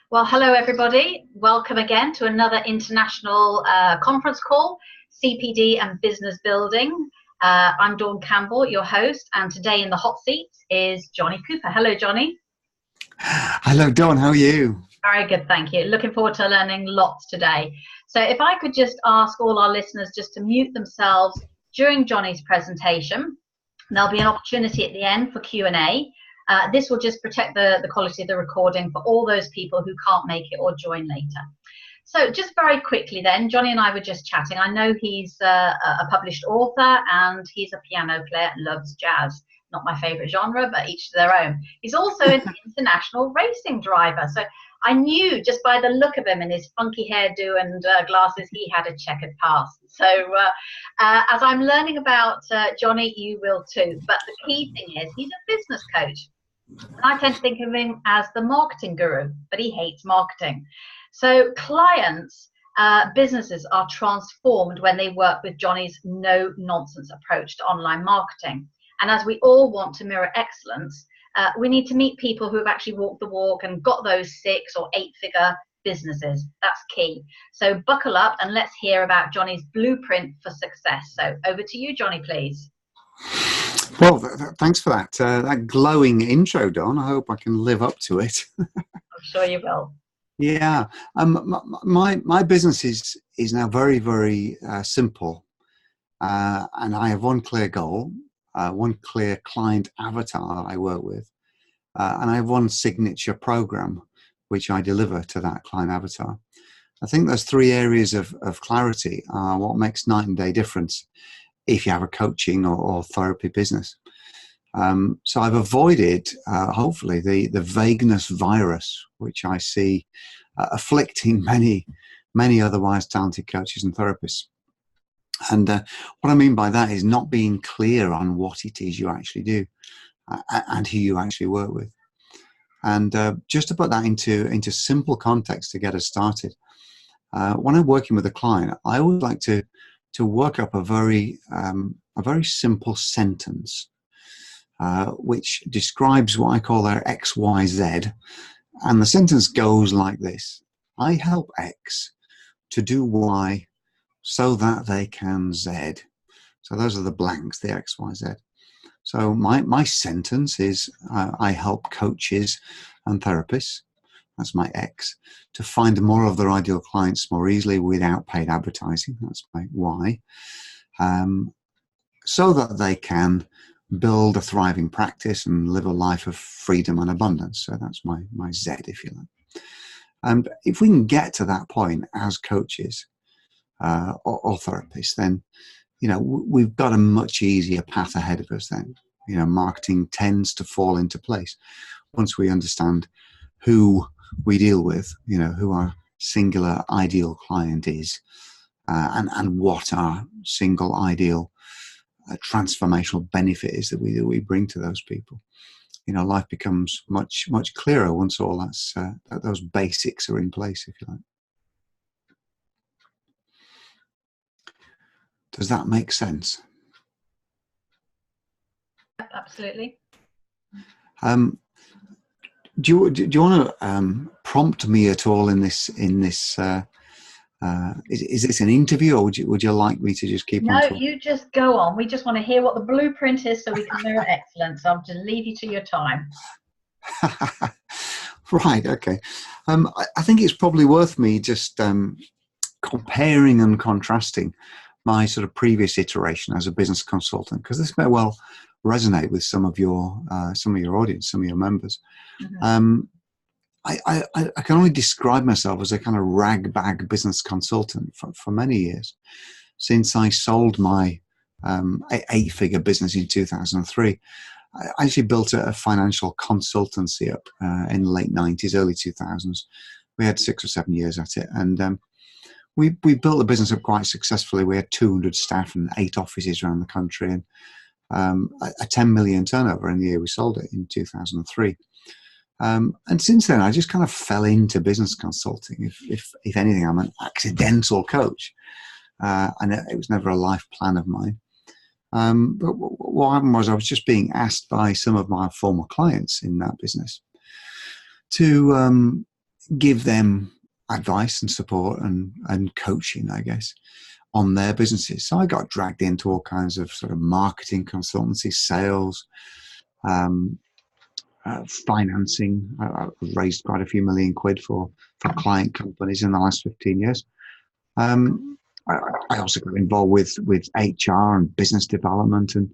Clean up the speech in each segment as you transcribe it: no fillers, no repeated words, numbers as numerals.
Well, hello everybody. Welcome again to another international conference call, CPD and Business Building. I'm Dawn Campbell, your host, and today in the hot seat is Jonny Cooper. Hello, Jonny. Hello, Dawn. How are you? Very good, thank you. Looking forward to learning lots today. So if I could just ask all our listeners just to mute themselves during Jonny's presentation. There'll be an opportunity at the end for Q&A. This will just protect the quality of the recording for all those people who can't make it or join later. So just very quickly then, Jonny and I were just chatting. I know he's a published author and he's a piano player and loves jazz. Not my favourite genre, but each to their own. He's also an international racing driver. So I knew just by the look of him and his funky hairdo and glasses, he had a checkered past. So as I'm learning about Jonny, you will too. But the key thing is he's a business coach. And I tend to think of him as the marketing guru, but he hates marketing. So clients, businesses are transformed when they work with Jonny's no-nonsense approach to online marketing. And as we all want to mirror excellence, we need to meet people who have actually walked the walk and got those 6- or 8-figure businesses. That's key. So buckle up and let's hear about Jonny's blueprint for success. So over to you, Jonny, please. Well, thanks for that glowing intro, Dawn. I hope I can live up to it. I'm sure you will. Yeah, my business is now very, very simple, and I have one clear goal, one clear client avatar that I work with, and I have one signature program which I deliver to that client avatar. I think those 3 areas of clarity are what makes night and day difference if you have a coaching or therapy business. So I've avoided, hopefully, the vagueness virus, which I see afflicting many otherwise talented coaches and therapists. And what I mean by that is not being clear on what it is you actually do and who you actually work with. And just to put that into simple context to get us started, when I'm working with a client, I would like to work up a very simple sentence, which describes what I call their XYZ. And the sentence goes like this: I help X to do Y so that they can Z. So those are the blanks, the XYZ. So my sentence is, I help coaches and therapists, that's my X, to find more of their ideal clients more easily without paid advertising, that's my Y, so that they can build a thriving practice and live a life of freedom and abundance. So that's my Z, if you like. And if we can get to that point as coaches or therapists, then we've got a much easier path ahead of us then. Marketing tends to fall into place once we understand who we deal with, who our singular ideal client is, and what our single ideal transformational benefit is that we bring to those people. Life becomes much clearer once all those basics are in place, if you like. Does that make sense? Absolutely. Do you want to prompt me at all in this? Is this an interview, or would you like me to just keep on talking? No, you just go on. We just want to hear what the blueprint is so we can mirror excellence. I'll just leave you to your time. Right. Okay. I think it's probably worth me just comparing and contrasting my sort of previous iteration as a business consultant, because this may well resonate with some of your audience, some of your members. Mm-hmm. I can only describe myself as a kind of rag-bag business consultant for many years, since I sold my 8-figure business in 2003. I actually built a financial consultancy up in the late 90s, early 2000s. We had 6 or 7 years at it, and we built the business up quite successfully. We had 200 staff and 8 offices around the country, and a 10 million turnover in the year we sold it in 2003. And since then, I just kind of fell into business consulting. If anything, I'm an accidental coach, and it was never a life plan of mine. But what happened was I was just being asked by some of my former clients in that business to give them advice and support and coaching, I guess, on their businesses. So I got dragged into all kinds of sort of marketing consultancy, sales, financing. I've raised quite a few million quid for client companies in the last 15 years. I also got involved with HR and business development, and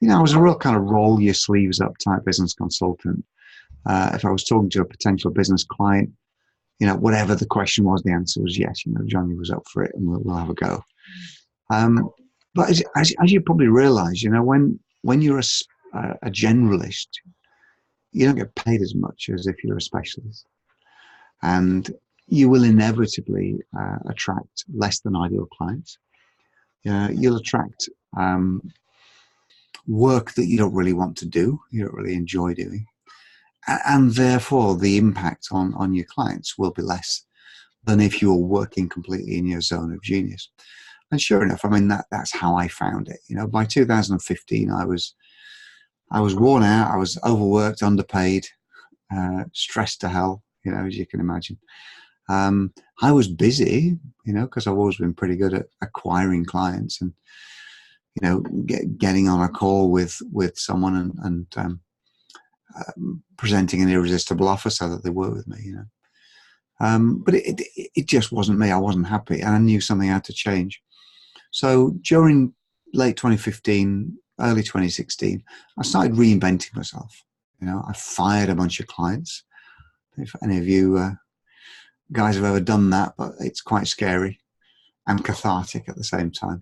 I was a real kind of roll your sleeves up type business consultant. If I was talking to a potential business client, whatever the question was, the answer was yes. Jonny was up for it, and we'll have a go. But as you probably realise, when you're a generalist, you don't get paid as much as if you're a specialist, and you will inevitably attract less than ideal clients. You'll attract work that you don't really want to do, you don't really enjoy doing, and therefore the impact on your clients will be less than if you were working completely in your zone of genius. And sure enough, that's how I found it. By 2015, I was worn out, I was overworked, underpaid, stressed to hell, as you can imagine. I was busy, because I've always been pretty good at acquiring clients and, getting on a call with someone and presenting an irresistible offer so that they work with me, But it just wasn't me. I wasn't happy, and I knew something had to change. So during late 2015, early 2016, I started reinventing myself. I fired a bunch of clients. If any of you guys have ever done that, but it's quite scary and cathartic at the same time.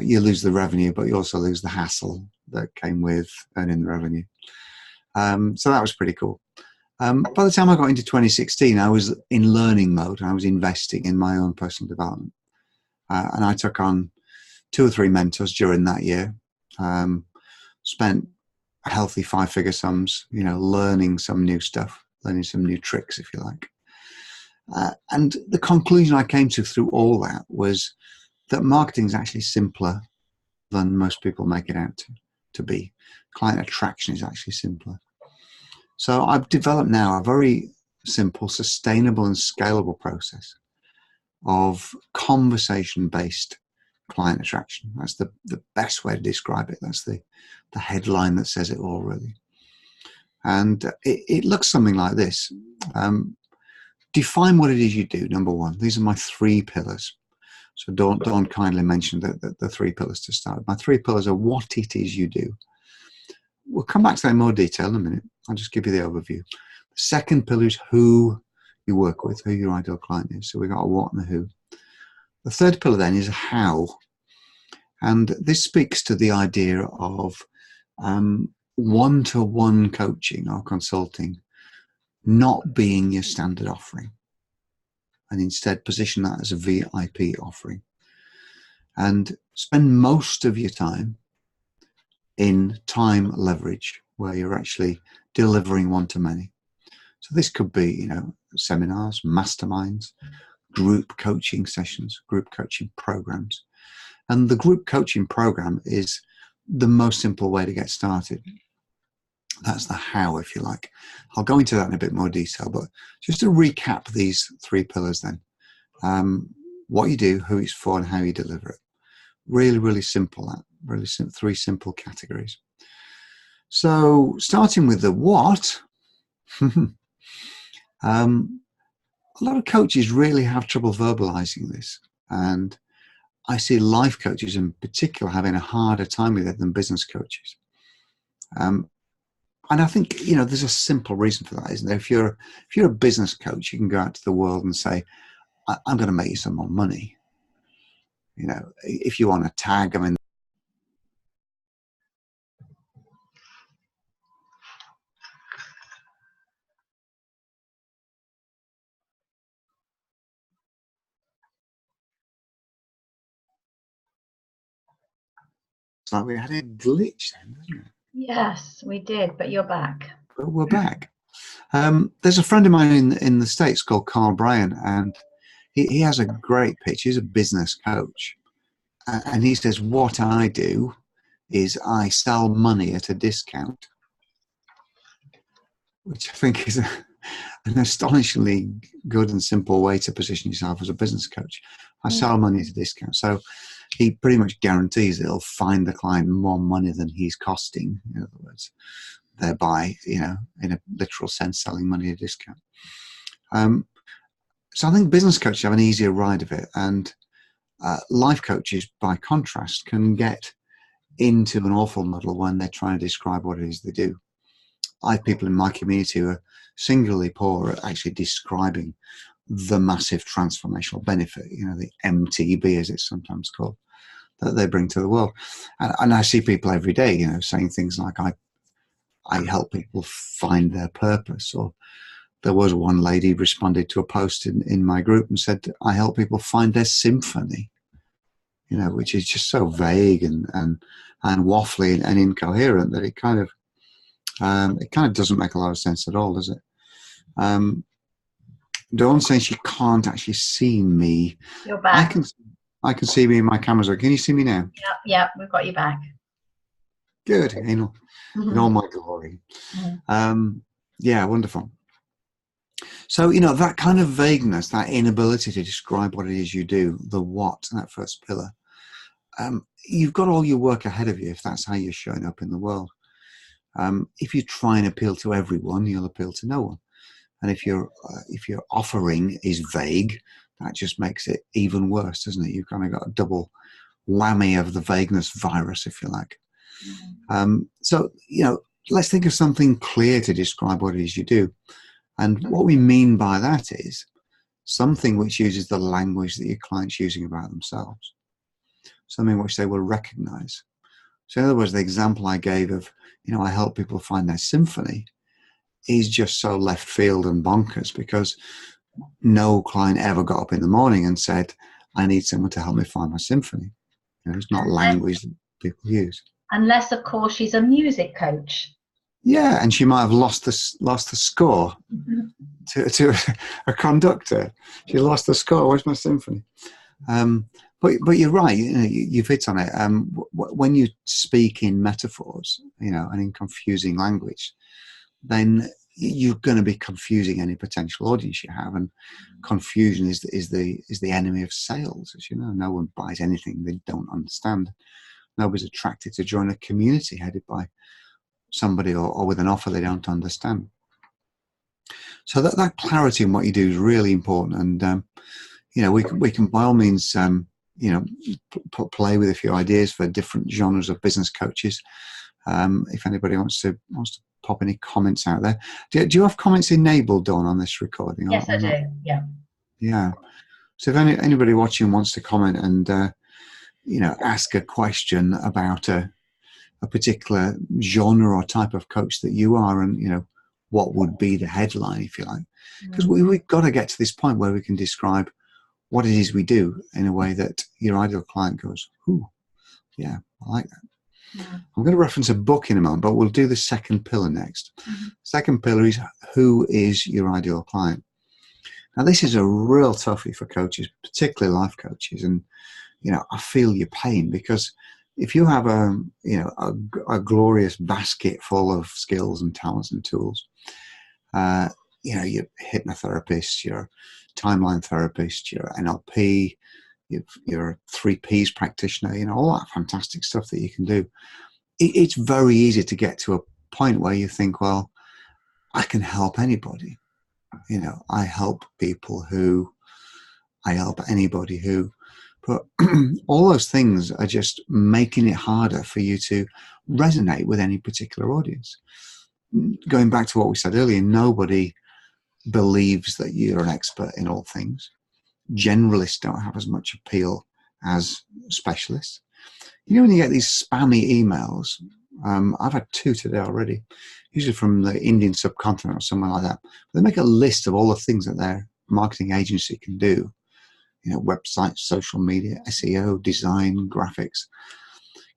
You lose the revenue, but you also lose the hassle that came with earning the revenue. So that was pretty cool. By the time I got into 2016, I was in learning mode. I was investing in my own personal development. And I took on 2 or 3 mentors during that year. Spent a healthy 5-figure sums, learning some new stuff, learning some new tricks, if you like. And the conclusion I came to through all that was that marketing is actually simpler than most people make it out to be. Client attraction is actually simpler. So I've developed now a very simple, sustainable and scalable process of conversation-based client attraction. That's the best way to describe it. That's the headline that says it all, really. And it looks something like this. Define what it is you do, number one. These are my 3 pillars. So don't kindly mention the 3 pillars to start. My 3 pillars are what it is you do. We'll come back to that in more detail in a minute. I'll just give you the overview. The second pillar is who you work with, who your ideal client is. So we've got a what and a who. The third pillar then is how. And this speaks to the idea of one-to-one coaching or consulting not being your standard offering, and instead position that as a VIP offering. And spend most of your time in time leverage, where you're actually delivering one-to-many. So this could be, seminars, masterminds, group coaching sessions, group coaching programs. And the group coaching program is the most simple way to get started. That's the how, if you like. I'll go into that in a bit more detail, but just to recap these 3 pillars then. What you do, who it's for, and how you deliver it. Really, really simple, that. Really 3 simple categories. So starting with the what, a lot of coaches really have trouble verbalizing this. And I see life coaches in particular having a harder time with it than business coaches. And I think, there's a simple reason for that, isn't there? If you're a business coach, you can go out to the world and say, I'm going to make you some more money. If you want a tag, it's like we had a glitch then, didn't it? Yes, we did, but you're back. But we're back. There's a friend of mine in the States called Carl Bryan, and he has a great pitch. He's a business coach. And he says, what I do is I sell money at a discount, which I think is an astonishingly good and simple way to position yourself as a business coach. I sell money at a discount. So he pretty much guarantees that he'll find the client more money than he's costing, in other words, thereby, in a literal sense, selling money at a discount. So I think business coaches have an easier ride of it. And life coaches, by contrast, can get into an awful muddle when they're trying to describe what it is they do. I have people in my community who are singularly poor at actually describing the massive transformational benefit, the MTB as it's sometimes called, that they bring to the world. And I see people every day, saying things like, I help people find their purpose. Or there was one lady who responded to a post in my group and said, I help people find their symphony, which is just so vague and waffly and incoherent that it kind of doesn't make a lot of sense at all, does it? Dawn saying she can't actually see me. You're back. I can see me in my cameras. Can you see me now? Yep, we've got you back. Good, in all my glory. Yeah, wonderful. So, that kind of vagueness, that inability to describe what it is you do, the what, that first pillar, you've got all your work ahead of you if that's how you're showing up in the world. If you try and appeal to everyone, you'll appeal to no one. And if your offering is vague, that just makes it even worse, doesn't it? You've kind of got a double whammy of the vagueness virus, if you like. So, let's think of something clear to describe what it is you do. And what we mean by that is something which uses the language that your client's using about themselves, something which they will recognize. So in other words, the example I gave of, I help people find their symphony is just so left field and bonkers, because no client ever got up in the morning and said, I need someone to help me find my symphony. It's not language that people use. Unless, of course, she's a music coach. Yeah, and she might have lost the score to a conductor. She lost the score. Where's my symphony? But you're right. You've hit on it. When you speak in metaphors, and in confusing language, then you're going to be confusing any potential audience you have. And confusion is the enemy of sales, as you know. No one buys anything they don't understand. Nobody's attracted to join a community headed by somebody or with an offer they don't understand. So that clarity in what you do is really important. And we can by all means play with a few ideas for different genres of business coaches. If anybody wants to pop any comments out there, do you have comments enabled, Dawn, on this recording? Yes, I do. Yeah. So if anybody watching wants to comment and ask a question about a particular genre or type of coach that you are, and what would be the headline, if you like, because we've got to get to this point where we can describe what it is we do in a way that your ideal client goes, ooh, yeah, I like that. I'm going to reference a book in a moment, but we'll do the second pillar next. Second pillar is, who is your ideal client? Now, this is a real toughie for coaches, particularly life coaches, and I feel your pain, because if you have a glorious basket full of skills and talents and tools, you're hypnotherapist, you're timeline therapist, you're NLP, you're a 3Ps practitioner, all that fantastic stuff that you can do. It's very easy to get to a point where you think, well, I can help anybody. I help anybody who. But all those things are just making it harder for you to resonate with any particular audience. Going back to what we said earlier, nobody believes that you're an expert in all things. Generalists don't have as much appeal as specialists. When you get these spammy emails, I've had 2 today already, usually from the Indian subcontinent or somewhere like that. They make a list of all the things that their marketing agency can do. Websites, social media, SEO, design, graphics.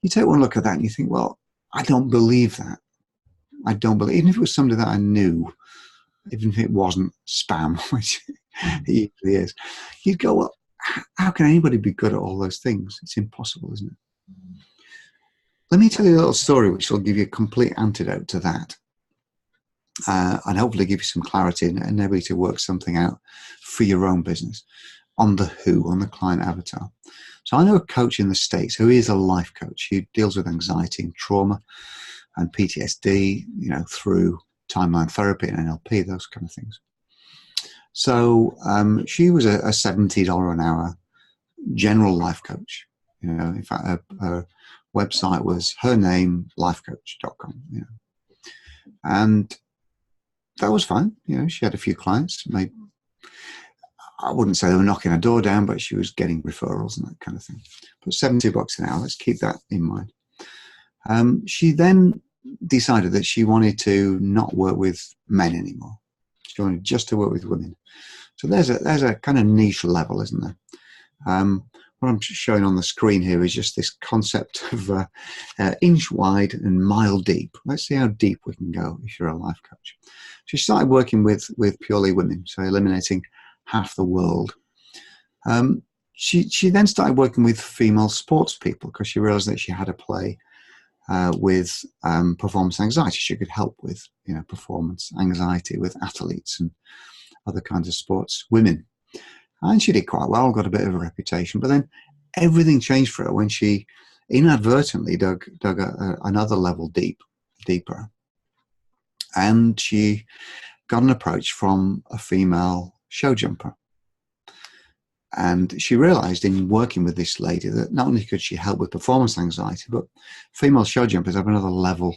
You take one look at that and you think, well, I don't believe that. Even if it was somebody that I knew, even if it wasn't spam, which it usually is, you'd go, well, how can anybody be good at all those things? It's impossible, isn't it? Let me tell you a little story which will give you a complete antidote to that. and hopefully give you some clarity and enable you to work something out for your own business on the who, on the client avatar. So I know a coach in the States who is a life coach. He deals with anxiety and trauma and PTSD, through timeline therapy and NLP, those kind of things. So she was a $70 an hour general life coach. In fact, her website was her name, lifecoach.com. And that was fine. She had a few clients. Maybe, I wouldn't say they were knocking her door down, but she was getting referrals and that kind of thing. But $70 an hour, let's keep that in mind. She then decided that she wanted to not work with men anymore. She wanted just to work with women. So there's a kind of niche level, isn't there? What I'm showing on the screen here is just this concept of inch wide and mile deep. Let's see how deep we can go if you're a life coach. She started working with purely women, so eliminating half the world. She then started working with female sports people because she realized that she had a play with performance anxiety. She could help with performance anxiety with athletes and other kinds of sports women. And she did quite well, got a bit of a reputation. But then everything changed for her when she inadvertently dug another level deeper. And she got an approach from a female show jumper. And she realized in working with this lady that not only could she help with performance anxiety, but female show jumpers have another level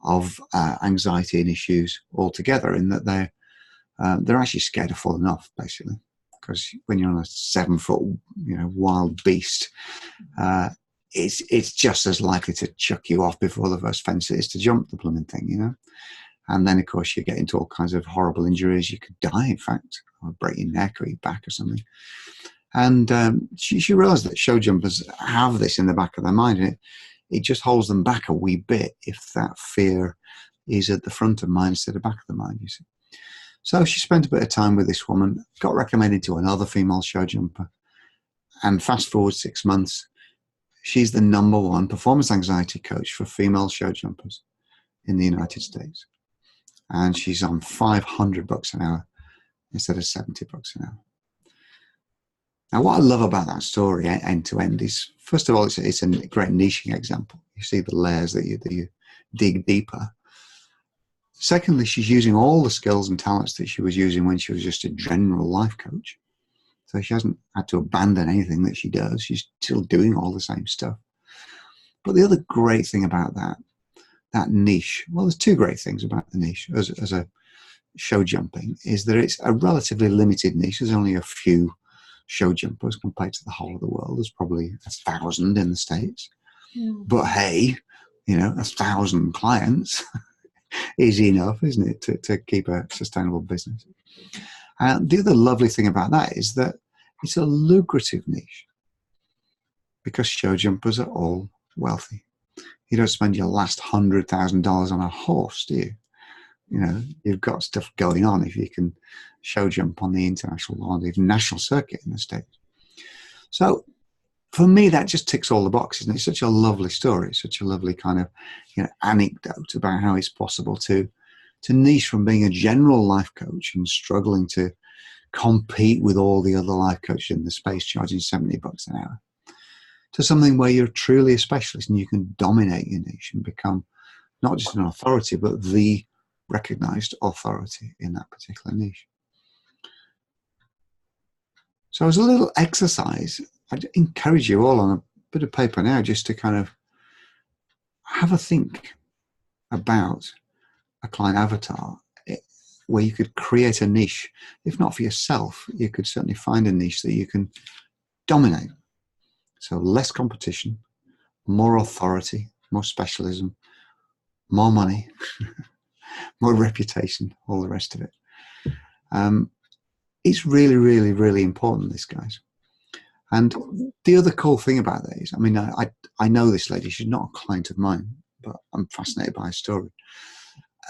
of anxiety and issues altogether, in that they're actually scared of falling off, basically. Because when you're on a 7-foot, wild beast, it's just as likely to chuck you off before the first fence it is to jump the blooming thing, And then, of course, you get into all kinds of horrible injuries. You could die, in fact, or break your neck or your back or something. And she realized that show jumpers have this in the back of their mind. And it just holds them back a wee bit if that fear is at the front of mind instead of back of the mind, you see. So she spent a bit of time with this woman, got recommended to another female show jumper. And fast forward 6 months, she's the #1 performance anxiety coach for female show jumpers in the United States. And she's on $500 an hour instead of $70 an hour. Now, what I love about that story, end to end, is, first of all, it's a great niching example. You see the layers that you dig deeper. Secondly, she's using all the skills and talents that she was using when she was just a general life coach. So she hasn't had to abandon anything that she does. She's still doing all the same stuff. But the other great thing about that niche, well, there's two great things about the niche as a show jumping, is that it's a relatively limited niche. There's only a few show jumpers compared to the whole of the world. There's probably 1,000 in the States. But hey, 1,000 clients is enough, isn't it, to keep a sustainable business. And the other lovely thing about that is that it's a lucrative niche, because show jumpers are all wealthy. You don't spend your last $100,000 on a horse, do you? You've got stuff going on if you can show jump on the international or the national circuit in the States. So for me, that just ticks all the boxes. And it's such a lovely story. It's such a lovely kind of anecdote about how it's possible to niche from being a general life coach and struggling to compete with all the other life coaches in the space charging $70 an hour, to something where you're truly a specialist and you can dominate your niche and become not just an authority, but the recognized authority in that particular niche. So as a little exercise, I'd encourage you all on a bit of paper now just to kind of have a think about a client avatar where you could create a niche. If not for yourself, you could certainly find a niche that you can dominate. So less competition, more authority, more specialism, more money, more reputation, all the rest of it. It's really, really, really important, this, guys. And the other cool thing about that is, I know this lady, she's not a client of mine, but I'm fascinated by her story.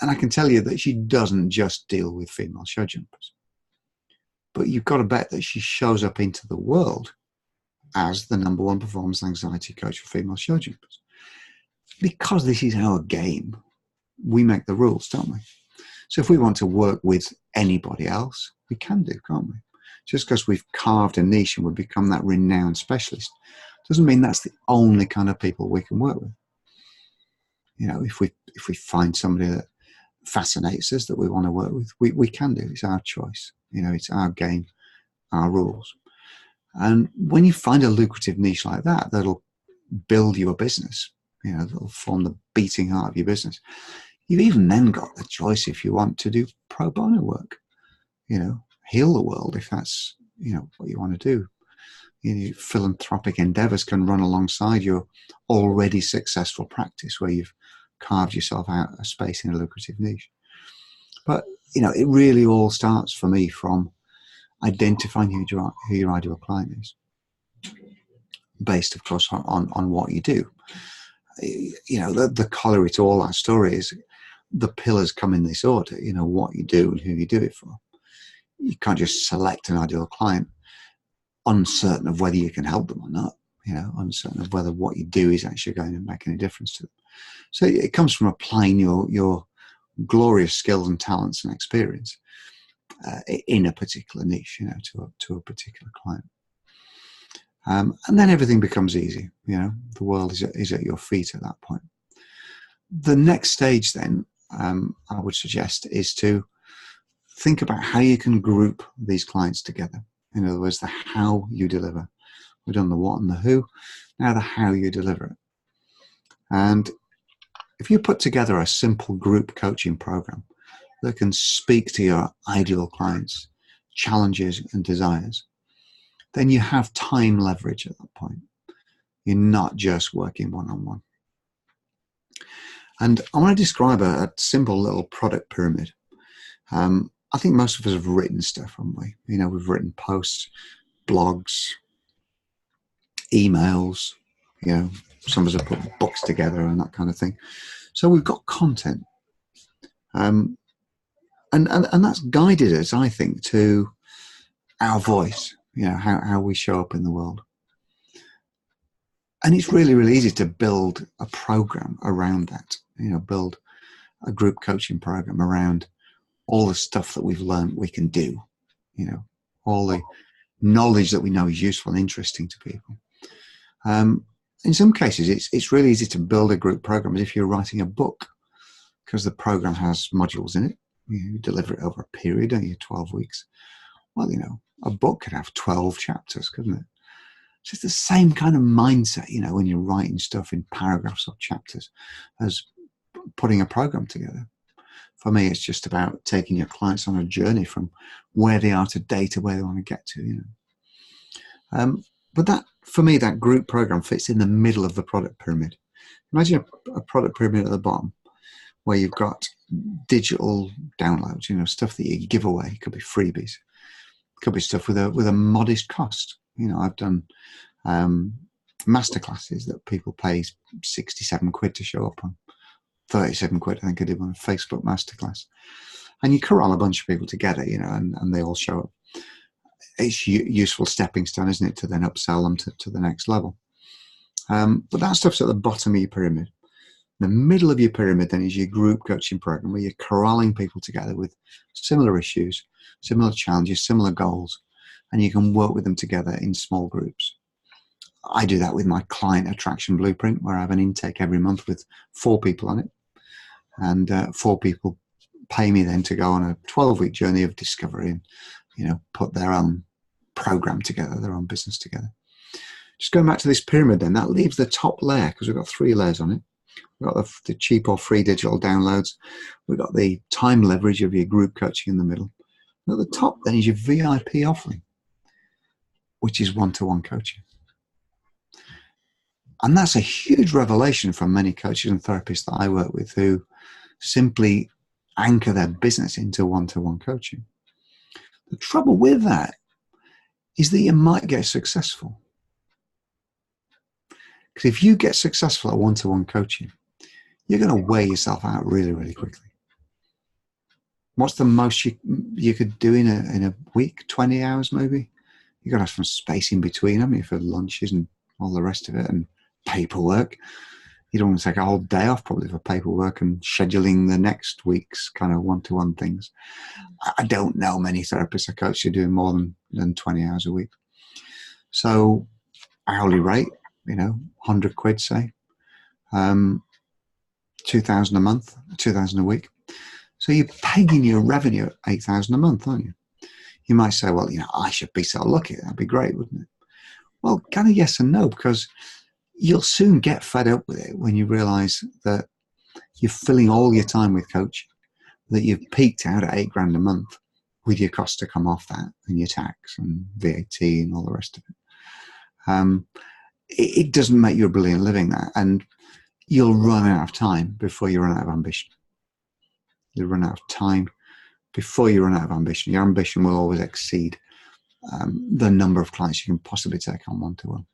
And I can tell you that she doesn't just deal with female show jumpers. But you've got to bet that she shows up into the world as the #1 performance anxiety coach for female show jumpers. Because this is our game, we make the rules, don't we? So if we want to work with anybody else, we can do, can't we? Just because we've carved a niche and we've become that renowned specialist doesn't mean that's the only kind of people we can work with. You know, if we find somebody that fascinates us that we want to work with, we can do. It's our choice. You know, it's our game, our rules. And when you find a lucrative niche like that, that'll build your business, you know, that'll form the beating heart of your business. You've even then got the choice if you want to do pro bono work, you know, heal the world if that's, you know, what you want to do. You know, philanthropic endeavors can run alongside your already successful practice where you've carved yourself out a space in a lucrative niche. But, you know, it really all starts for me from identifying who your ideal client is, based, of course, on what you do. You know, the corollary to all that story is the pillars come in this order, you know, what you do and who you do it for. You can't just select an ideal client uncertain of whether you can help them or not, you know, uncertain of whether what you do is actually going to make any difference to them. So it comes from applying your glorious skills and talents and experience in a particular niche, you know, to a particular client. And then everything becomes easy, you know, the world is at your feet at that point. The next stage then, I would suggest, is to think about how you can group these clients together. In other words, the how you deliver. We've done the what and the who, now the how you deliver it. And if you put together a simple group coaching program that can speak to your ideal clients' challenges and desires, then you have time leverage at that point. You're not just working one-on-one. And I want to describe a simple little product pyramid. I think most of us have written stuff, haven't we? You know, we've written posts, blogs, emails, you know, some of us have put books together and that kind of thing. So we've got content. And that's guided us, I think, to our voice, you know, how we show up in the world. And it's really, really easy to build a program around that, you know, build a group coaching program around all the stuff that we've learned we can do, you know, all the knowledge that we know is useful and interesting to people. In some cases, it's really easy to build a group program as if you're writing a book, because the program has modules in it. You deliver it over a period, don't you, 12 weeks. Well, you know, a book could have 12 chapters, couldn't it? So it's the same kind of mindset, you know, when you're writing stuff in paragraphs or chapters as putting a program together. For me, it's just about taking your clients on a journey from where they are today to where they want to get to, you know. But that, for me, that group program fits in the middle of the product pyramid. Imagine a product pyramid at the bottom where you've got digital downloads, you know, stuff that you give away. It could be freebies. It could be stuff with a modest cost. You know, I've done masterclasses that people pay 67 quid to show up on. 37 quid, I think I did one, Facebook masterclass. And you corral a bunch of people together, you know, and they all show up. It's useful stepping stone, isn't it, to then upsell them to the next level. But that stuff's at the bottom of your pyramid. The middle of your pyramid then is your group coaching program, where you're corralling people together with similar issues, similar challenges, similar goals, and you can work with them together in small groups. I do that with my client attraction blueprint, where I have an intake every month with 4 people on it. And 4 people pay me then to go on a 12-week journey of discovery and, you know, put their own program together, their own business together. Just going back to this pyramid then, that leaves the top layer, because we've got 3 layers on it. We've got the cheap or free digital downloads. We've got the time leverage of your group coaching in the middle. And at the top then is your VIP offering, which is one-to-one coaching. And that's a huge revelation from many coaches and therapists that I work with who simply anchor their business into one-to-one coaching. The trouble with that is that you might get successful. Because if you get successful at one-to-one coaching, you're going to wear yourself out really, really quickly. What's the most you could do in a week? 20 hours maybe? You've got to have some space in between, haven't you, for lunches and all the rest of it, and paperwork. you'd want to take a whole day off probably for paperwork and scheduling the next week's kind of one-to-one things. I don't know many therapists or coaches who are doing more than 20 hours a week. So hourly rate, 100 quid, say, 2,000 a month, 2,000 a week. So you're pegging your revenue at 8,000 a month, aren't you? You might say, well, I should be so lucky. That'd be great, wouldn't it? Well, kind of yes and no, because you'll soon get fed up with it when you realize that you're filling all your time with coaching, that you've peaked out at 8 grand a month with your costs to come off that and your tax and VAT and all the rest of it. It doesn't make you a brilliant living that, and you'll run out of time before you run out of ambition. You'll run out of time before you run out of ambition. Your ambition will always exceed the number of clients you can possibly take on one-to-one.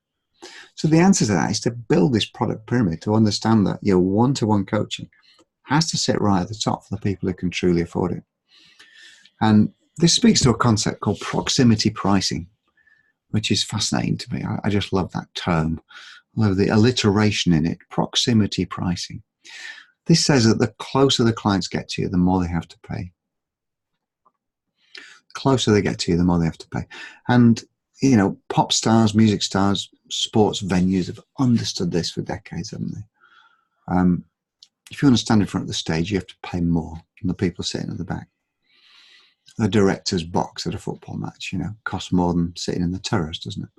So the answer to that is to build this product pyramid, to understand that your one-to-one coaching has to sit right at the top for the people who can truly afford it. And this speaks to a concept called proximity pricing, which is fascinating to me. I just love that term. I love the alliteration in it, proximity pricing. This says that the closer the clients get to you, the more they have to pay. The closer they get to you, the more they have to pay. And, pop stars, music stars, sports venues have understood this for decades, haven't they? If you want to stand in front of the stage, you have to pay more than the people sitting at the back. The director's box at a football match, costs more than sitting in the terrace, doesn't it?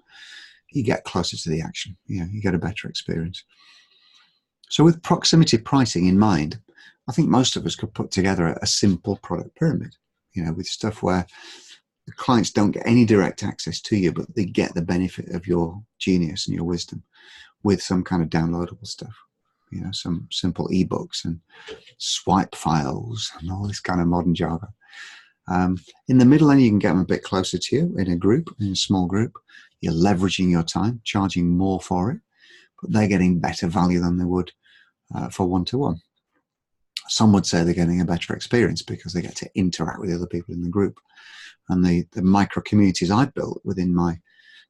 You get closer to the action. You get a better experience. So with proximity pricing in mind, I think most of us could put together a simple product pyramid, with stuff where the clients don't get any direct access to you, but they get the benefit of your genius and your wisdom with some kind of downloadable stuff, some simple ebooks and swipe files and all this kind of modern jargon. In the middle, then you can get them a bit closer to you in a small group. You're leveraging your time, charging more for it, but they're getting better value than they would for one-to-one. Some would say they're getting a better experience because they get to interact with the other people in the group. And the micro communities I built within my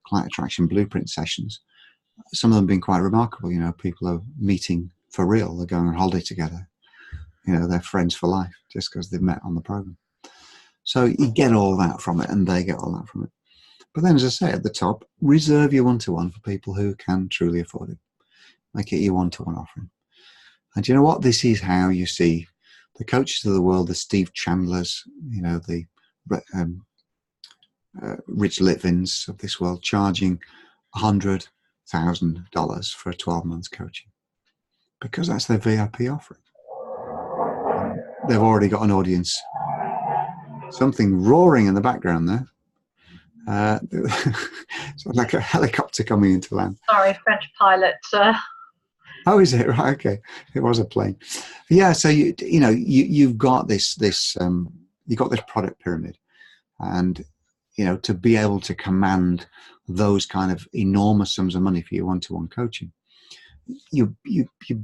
client attraction blueprint sessions, some of them have been quite remarkable. People are meeting for real. They're going on holiday together. They're friends for life just because they've met on the program. So you get all that from it, and they get all that from it. But then, as I say, at the top, reserve your one-to-one for people who can truly afford it. Make it your one-to-one offering. And you know what? This is how you see the coaches of the world, the Steve Chandlers, the Rich Litvins of this world, charging $100,000 for a 12 months coaching, because that's their VIP offering. They've already got an audience. Something roaring in the background there. It's like a helicopter coming into land. Sorry, French pilot. Oh, is it? Right, okay. It was a plane. Yeah, so you've got this you've got this product pyramid, and to be able to command those kind of enormous sums of money for your one-to-one coaching, you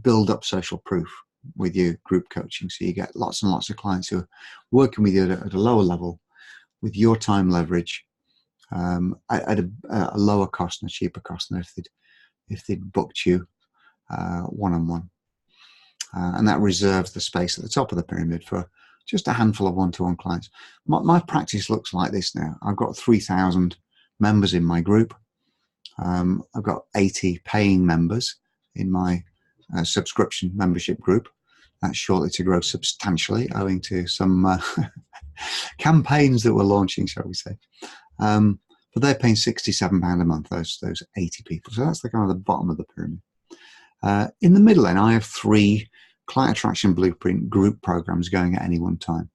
build up social proof with your group coaching. So you get lots and lots of clients who are working with you at a lower level with your time leverage, at a lower cost and a cheaper cost than if they'd booked you one-on-one. And that reserves the space at the top of the pyramid for just a handful of one-to-one clients. My practice looks like this now. I've got 3,000 members in my group. I've got 80 paying members in my subscription membership group. That's shortly to grow substantially, owing to some campaigns that we're launching, shall we say. But they're paying £67 a month, those 80 people. So that's the kind of the bottom of the pyramid. In the middle, then, I have 3 client attraction blueprint group programs going at any one time.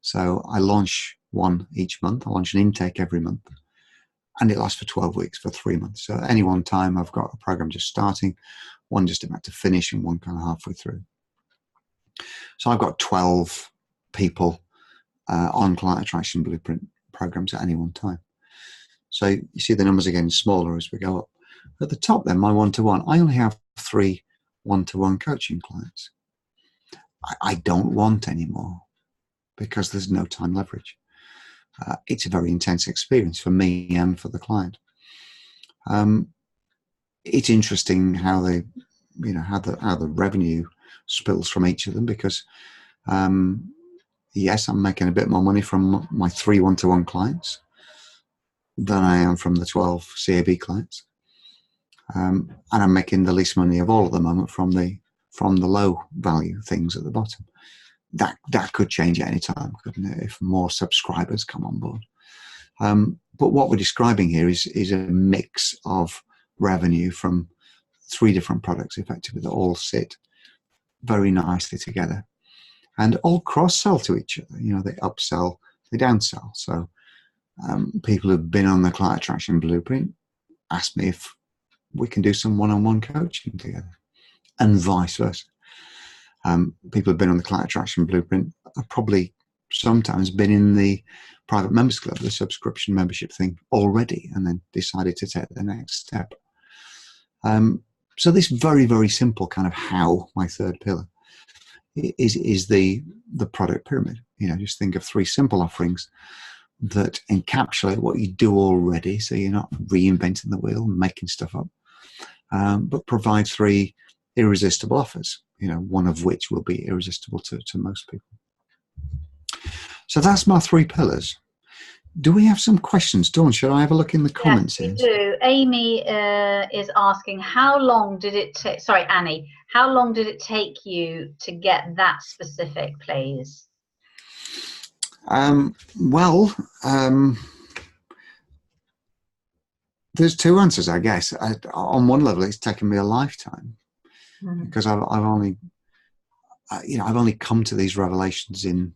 So I launch one each month. I launch an intake every month, and it lasts for 12 weeks, for 3 months. So at any one time, I've got a program just starting, one just about to finish, and one kind of halfway through. So I've got 12 people on client attraction blueprint programs at any one time. So you see the numbers are getting smaller as we go up. At the top, then, my one-to-one, I only have 3 one-to-one coaching clients. I don't want any more because there's no time leverage. It's a very intense experience for me and for the client. It's interesting how how the revenue spills from each of them, because yes, I'm making a bit more money from my 3 one-to-one clients than I am from the 12 CAB clients, and I'm making the least money of all at the moment from the low value things at the bottom. That could change at any time, couldn't it, if more subscribers come on board? But what we're describing here is a mix of revenue from 3 different products, effectively, that all sit very nicely together and all cross-sell to each other. They upsell, they downsell. So people who've been on the Client Attraction Blueprint ask me if we can do some one-on-one coaching together, and vice versa. People who've been on the Client Attraction Blueprint have probably sometimes been in the private members club, the subscription membership thing, already, and then decided to take the next step. So this very, very simple kind of how, my third pillar, is the product pyramid. Just think of 3 simple offerings that encapsulate what you do already, so you're not reinventing the wheel and making stuff up, but provide 3 irresistible offers, one of which will be irresistible to most people. So that's my 3 pillars. Do we have some questions? Dawn, should I have a look in the comments? Yes, we do. Amy is asking, how long did it take, sorry, Annie, how long did it take you to get that specific, please? There's 2 answers, I guess. On one level, it's taken me a lifetime, because I've only come to these revelations in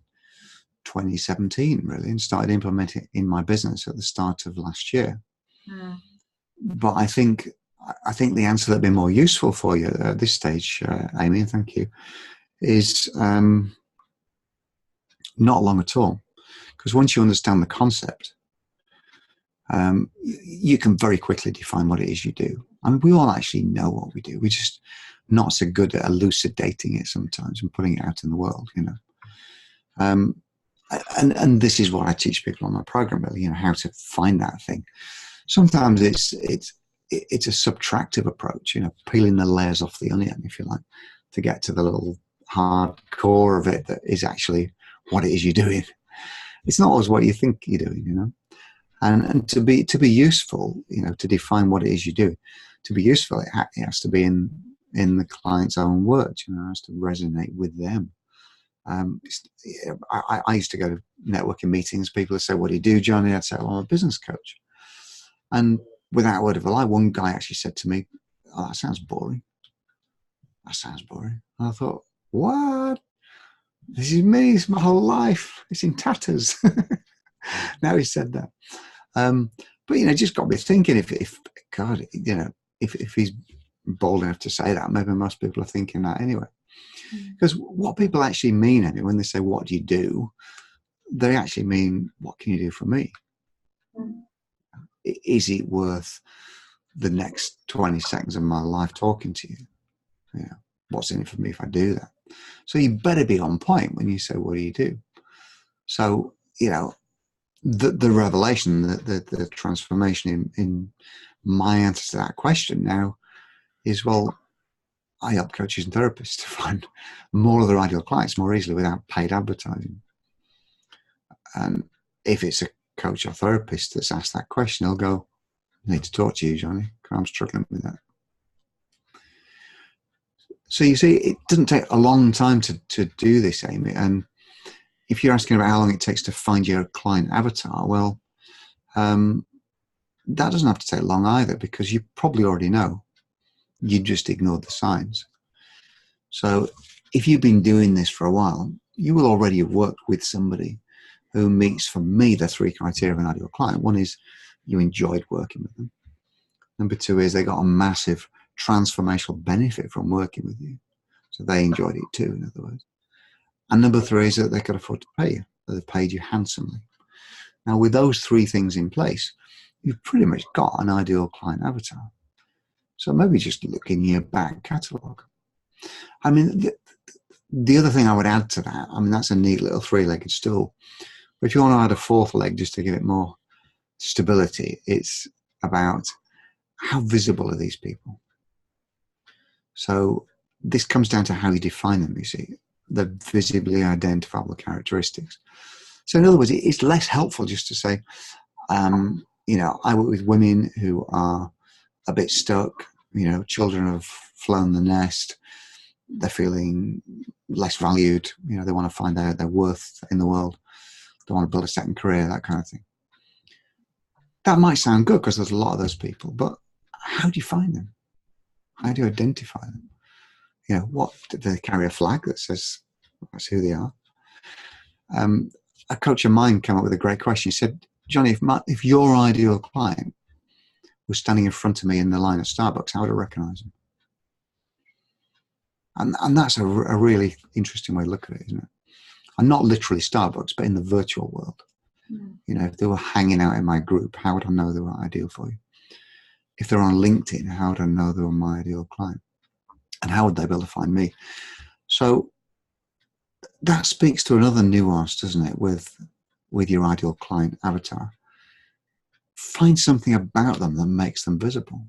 2017, really, and started implementing in my business at the start of last year. But I think the answer that'd be more useful for you at this stage, Amy, and thank you, is not long at all. Because once you understand the concept, you can very quickly define what it is you do. I mean, we all actually know what we do. We're just not so good at elucidating it sometimes and putting it out in the world, And this is what I teach people on my program, really, how to find that thing. Sometimes it's a subtractive approach, peeling the layers off the onion, if you like, to get to the little hard core of it that is actually what it is you're doing. It's not always what you think you're doing, And to be useful, to define what it is you do, to be useful, it has to be in the client's own words, it has to resonate with them. I used to go to networking meetings. People would say, "What do you do, Jonny?" I'd say, "Well, I'm a business coach." And without a word of a lie, one guy actually said to me, "Oh, that sounds boring. That sounds boring." And I thought, what? This is me. It's my whole life. It's in tatters. Now he said that. But, just got me thinking, if he's bold enough to say that, maybe most people are thinking that anyway. Because what people actually mean, Amy, when they say, "What do you do?" they actually mean, "What can you do for me?" Is it worth the next 20 seconds of my life talking to you? What's in it for me if I do that? So you better be on point when you say, "What do you do?" So, the revelation, the transformation in my answer to that question now is, well, I help coaches and therapists to find more of their ideal clients more easily without paid advertising. And if it's a coach or therapist that's asked that question, they'll go, "I need to talk to you, Jonny, because I'm struggling with that." So you see, it doesn't take a long time to do this, Amy. And if you're asking about how long it takes to find your client avatar, well, that doesn't have to take long either, because you probably already know. You just ignored the signs. So if you've been doing this for a while, you will already have worked with somebody who meets, for me, the 3 criteria of an ideal client. One is you enjoyed working with them. Number 2 is they got a massive transformational benefit from working with you. So they enjoyed it too, in other words. And number 3 is that they could afford to pay you. That they've paid you handsomely. Now, with those 3 things in place, you've pretty much got an ideal client avatar. So maybe just look in your back catalogue. I mean, the other thing I would add to that, I mean, that's a neat little 3-legged stool. But if you want to add a 4th leg just to give it more stability, it's about how visible are these people? So this comes down to how you define them, you see, the visibly identifiable characteristics. So in other words, it's less helpful just to say, I work with women who are a bit stuck, children have flown the nest, they're feeling less valued, they want to find out their worth in the world, they want to build a second career, that kind of thing. That might sound good because there's a lot of those people, but how do you find them? How do you identify them? What do they carry a flag that says that's who they are? A coach of mine came up with a great question. He said, Jonny, if your ideal client was standing in front of me in the line at Starbucks, how would I recognize him? And that's a really interesting way to look at it, isn't it? And not literally Starbucks, but in the virtual world. If they were hanging out in my group, how would I know they were ideal for you? If they're on LinkedIn, how would I know they were my ideal client? And how would they be able to find me? So that speaks to another nuance, doesn't it, with your ideal client avatar. Find something about them that makes them visible.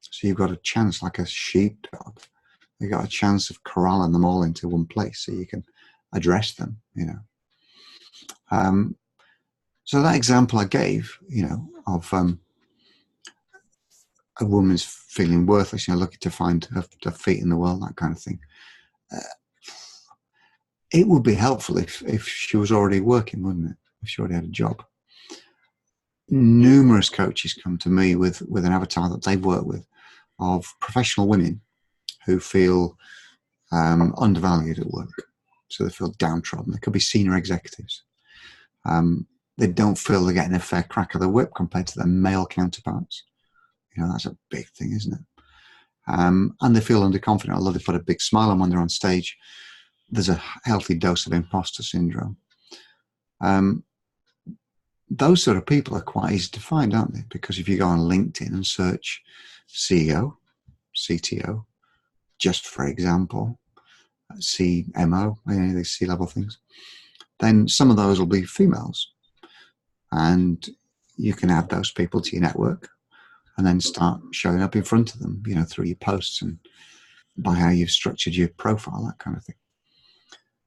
So you've got a chance, like a sheepdog, you've got a chance of corralling them all into one place so you can address them, So that example I gave, of a woman's feeling worthless, looking to find her feet in the world, that kind of thing. It would be helpful if she was already working, wouldn't it? If she already had a job. Numerous coaches come to me with an avatar that they've worked with of professional women who feel undervalued at work. So they feel downtrodden. They could be senior executives. They don't feel they're getting a fair crack of the whip compared to their male counterparts. That's a big thing, isn't it? And they feel underconfident, although they put a big smile on when they're on stage. There's a healthy dose of imposter syndrome. Those sort of people are quite easy to find, aren't they? Because if you go on LinkedIn and search CEO, CTO, just for example, CMO, any of these C-level things, then some of those will be females. And you can add those people to your network and then start showing up in front of them, through your posts and by how you've structured your profile, that kind of thing.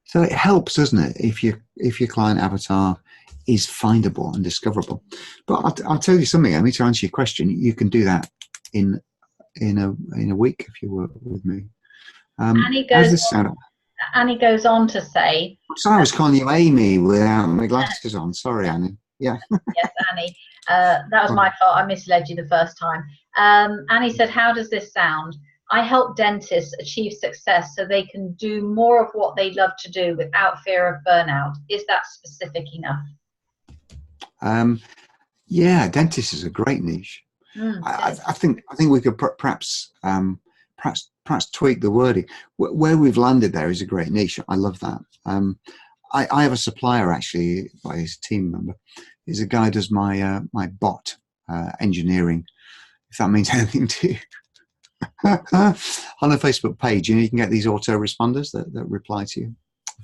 So it helps, doesn't it, if your client avatar is findable and discoverable. But I'll tell you something, Amy, to answer your question, you can do that in a week if you work with me. Annie goes on to say... Sorry, I was calling you Amy without my glasses on. Sorry, Annie. Yeah. Yes, Annie. That was my fault. I misled you the first time. Annie said, how does this sound? I help dentists achieve success so they can do more of what they love to do without fear of burnout. Is that specific enough? Yeah, dentist is a great niche. I think we could perhaps tweak the wording. Where we've landed there is a great niche. I love that. I have a supplier, actually, by his team member. He's a guy who does my bot engineering, if that means anything to you. On the Facebook page, you can get these autoresponders that reply to you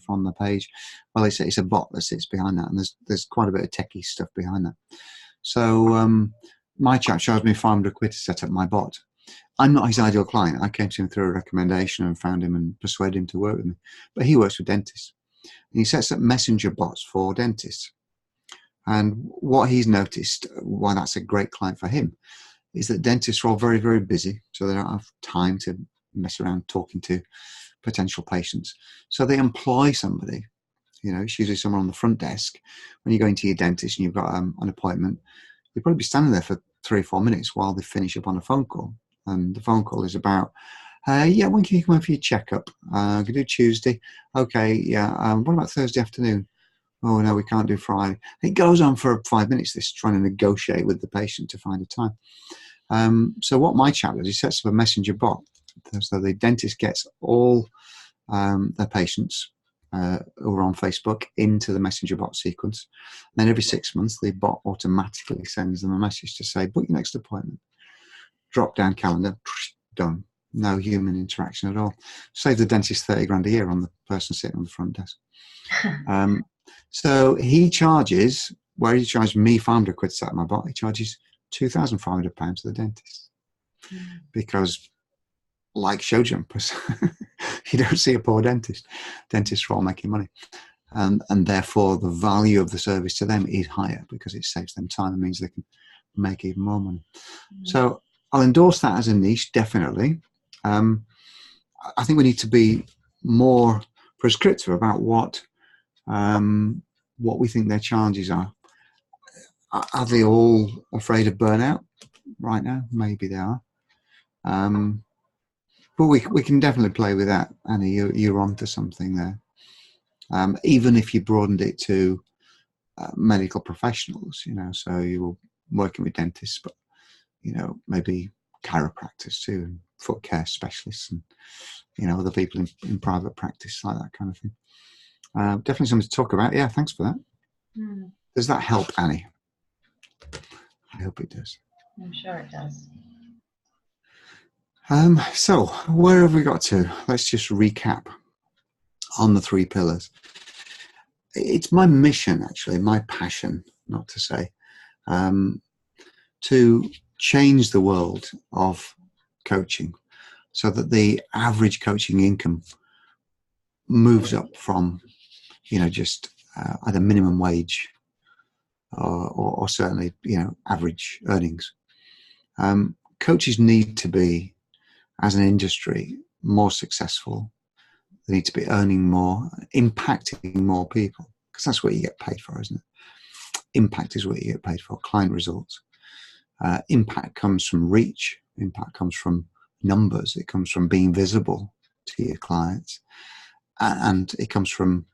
from the page. Well, it's a bot that sits behind that, and there's quite a bit of techie stuff behind that. So my chap charged me £500 to set up my bot. I'm not his ideal client. I came to him through a recommendation and found him and persuaded him to work with me. But he works with dentists. And he sets up messenger bots for dentists. And what he's noticed, why that's a great client for him, is that dentists are all very, very busy. So they don't have time to mess around talking to potential patients. So they employ somebody. It's usually someone on the front desk. When you go into your dentist and you've got an appointment, you'll probably be standing there for 3 or 4 minutes while they finish up on a phone call. And the phone call is about, when can you come in for your checkup? I can do Tuesday. Okay, yeah. What about Thursday afternoon? Oh, no, we can't do Friday. It goes on for 5 minutes, this trying to negotiate with the patient to find a time. So what my chap does, he sets up a messenger bot. So the dentist gets all their patients who are on Facebook into the messenger bot sequence. And then every 6 months, the bot automatically sends them a message to say, book your next appointment. Drop down calendar, done. No human interaction at all. Save the dentist 30 grand a year on the person sitting on the front desk. So he charges, where he charged me £500 to set up my bot, he charges £2,500 to the dentist. Because like show jumpers. You don't see a poor dentist. Dentists are all making money. And therefore the value of the service to them is higher because it saves them time and means they can make even more money. So I'll endorse that as a niche, definitely. I think we need to be more prescriptive about what we think their challenges are. Are they all afraid of burnout right now? Maybe they are. But we can definitely play with that, Annie. You're onto something there. Even if you broadened it to medical professionals, so you were working with dentists, but maybe chiropractors too, and foot care specialists, and other people in private practice, like that kind of thing. Definitely something to talk about. Yeah, thanks for that. Does that help, Annie? I hope it does. I'm sure it does. So where have we got to? Let's just recap on the 3 pillars. It's my mission, actually, my passion, not to say, to change the world of coaching so that the average coaching income moves up from, just either minimum wage or certainly, average earnings. Coaches need to be, as an industry, more successful. They need to be earning more, impacting more people, because that's what you get paid for, isn't it? Impact is what you get paid for, client results. Impact comes from reach. Impact comes from numbers. It comes from being visible to your clients. And it comes from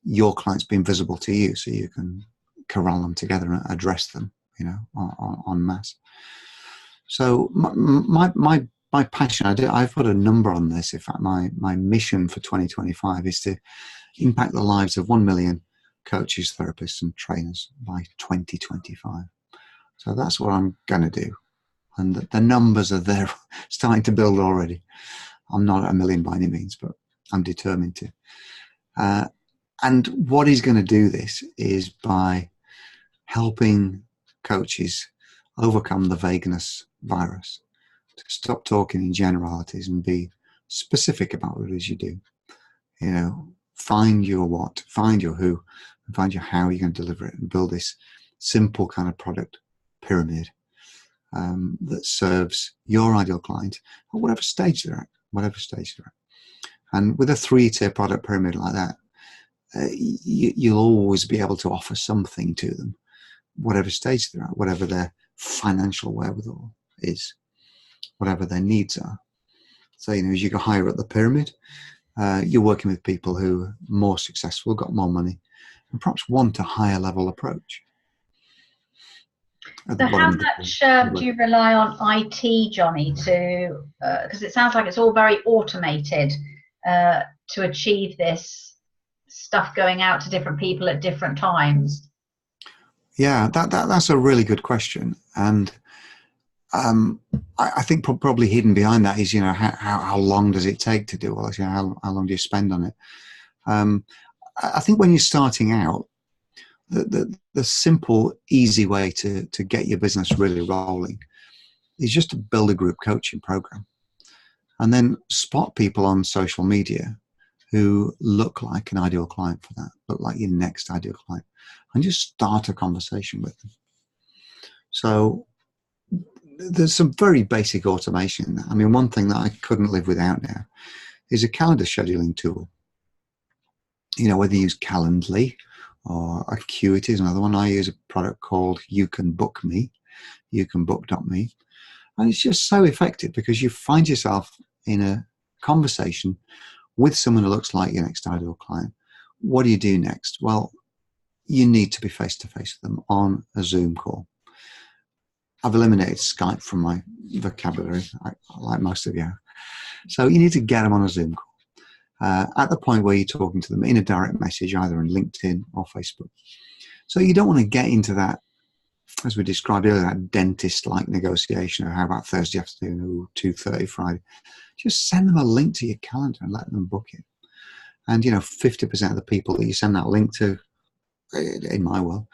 your clients being visible to you, so you can corral them together and address them, en masse. So my passion, I've put a number on this. In fact, my mission for 2025 is to impact the lives of 1 million coaches, therapists, and trainers by 2025. So that's what I'm going to do. And the numbers are there, starting to build already. I'm not at 1 million by any means, but I'm determined to. And what is going to do this is by helping coaches overcome the vagueness virus, to stop talking in generalities and be specific about what it is you do. Find your what, find your who, and find your how you're going to deliver it, and build this simple kind of product pyramid that serves your ideal client at whatever stage they're at. And with a 3-tier product pyramid like that, you'll always be able to offer something to them, whatever stage they're at, whatever their financial wherewithal is, whatever their needs are. So, as you go higher up the pyramid, you're working with people who are more successful, got more money, and perhaps want a higher level approach. So how much do you rely on IT, Jonny, to, because it sounds like it's all very automated, to achieve this stuff going out to different people at different times? Yeah, that's a really good question. And I think probably hidden behind that is, how long does it take to do all this? How long do you spend on it? I think when you're starting out, the simple, easy way to get your business really rolling is just to build a group coaching program, and then spot people on social media who look like an ideal client for that, look like your next ideal client, and just start a conversation with them. So there's some very basic automation. I mean, one thing that I couldn't live without now is a calendar scheduling tool. Whether you use Calendly or Acuity is another one. I use a product called You Can Book Me, youcanbook.me. And it's just so effective because you find yourself in a conversation with someone who looks like your next ideal client. What do you do next? Well, you need to be face-to-face with them on a Zoom call. I've eliminated Skype from my vocabulary, like most of you. So you need to get them on a Zoom call. At the point where you're talking to them in a direct message, either on LinkedIn or Facebook. So you don't want to get into that, as we described earlier, that dentist-like negotiation of how about Thursday afternoon or 2:30 Friday. Just send them a link to your calendar and let them book it. And, 50% of the people that you send that link to, in my world,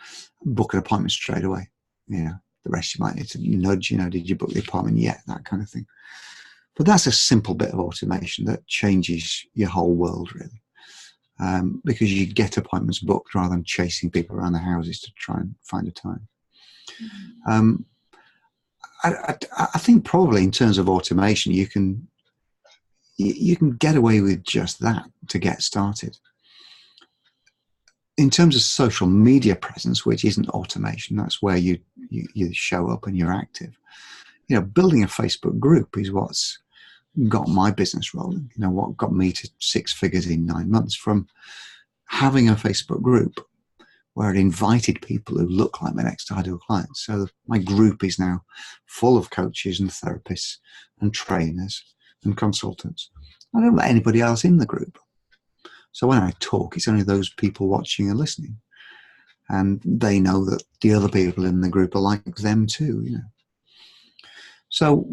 book an appointment straight away. The rest you might need to nudge, did you book the appointment yet? That kind of thing. But that's a simple bit of automation that changes your whole world, really. Because you get appointments booked rather than chasing people around the houses to try and find a time. I think probably in terms of automation, you can get away with just that to get started. In terms of social media presence, which isn't automation, that's where you show up and you're active. Building a Facebook group is what's got my business rolling. What got me to 6 figures in 9 months, from having a Facebook group where it invited people who look like my next ideal clients. So my group is now full of coaches and therapists and trainers and consultants. I don't let anybody else in the group. So when I talk, it's only those people watching and listening. And they know that the other people in the group are like them too, So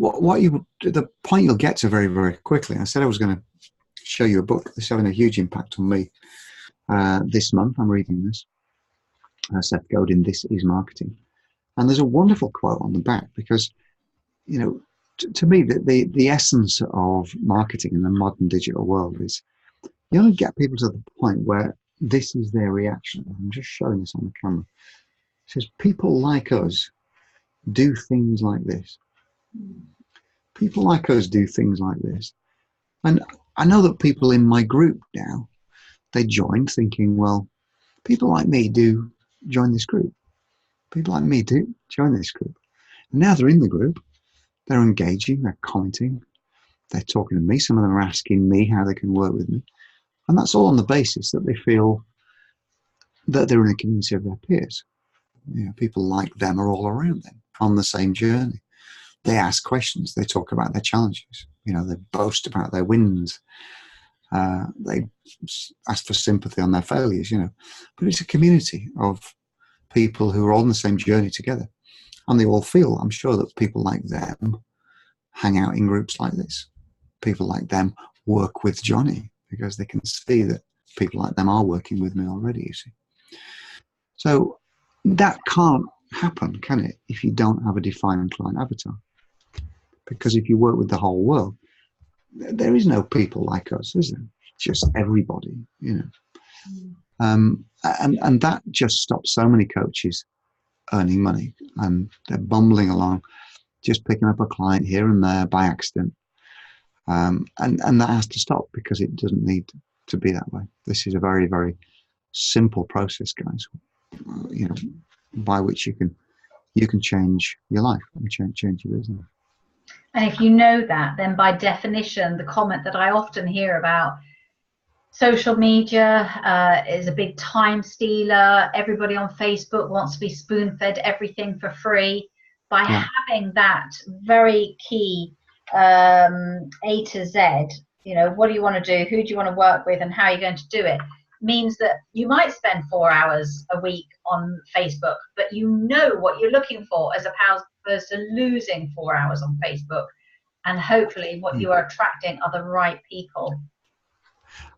the point you'll get to very, very quickly, I said I was going to show you a book that's having a huge impact on me this month. I'm reading this. Seth Godin, This Is Marketing. And there's a wonderful quote on the back because, to me, the essence of marketing in the modern digital world is you only get people to the point where this is their reaction. I'm just showing this on the camera. It says, people like us do things like this. People like us do things like this. And I know that people in my group now, they joined thinking, well, people like me do join this group. People like me do join this group. And now they're in the group, they're engaging, they're commenting, they're talking to me. Some of them are asking me how they can work with me. And that's all on the basis that they feel that they're in a community of their peers. People like them are all around them on the same journey. They ask questions, they talk about their challenges, they boast about their wins. They ask for sympathy on their failures, But it's a community of people who are on the same journey together. And they all feel, I'm sure, that people like them hang out in groups like this. People like them work with Jonny because they can see that people like them are working with me already, you see. So that can't happen, can it, if you don't have a defined client avatar? Because if you work with the whole world, there is no people like us, is there? Just everybody, And that just stops so many coaches earning money, and they're bumbling along, just picking up a client here and there by accident. And that has to stop because it doesn't need to be that way. This is a very, very simple process, guys, by which you can change your life and change your business. And if you know that, then by definition, the comment that I often hear about social media is a big time stealer. Everybody on Facebook wants to be spoon-fed everything for free. By having that very key A to Z, what do you want to do, who do you want to work with, and how are you going to do it, means that you might spend 4 hours a week on Facebook, but you know what you're looking for, as opposed to losing 4 hours on Facebook. And hopefully what you are attracting are the right people.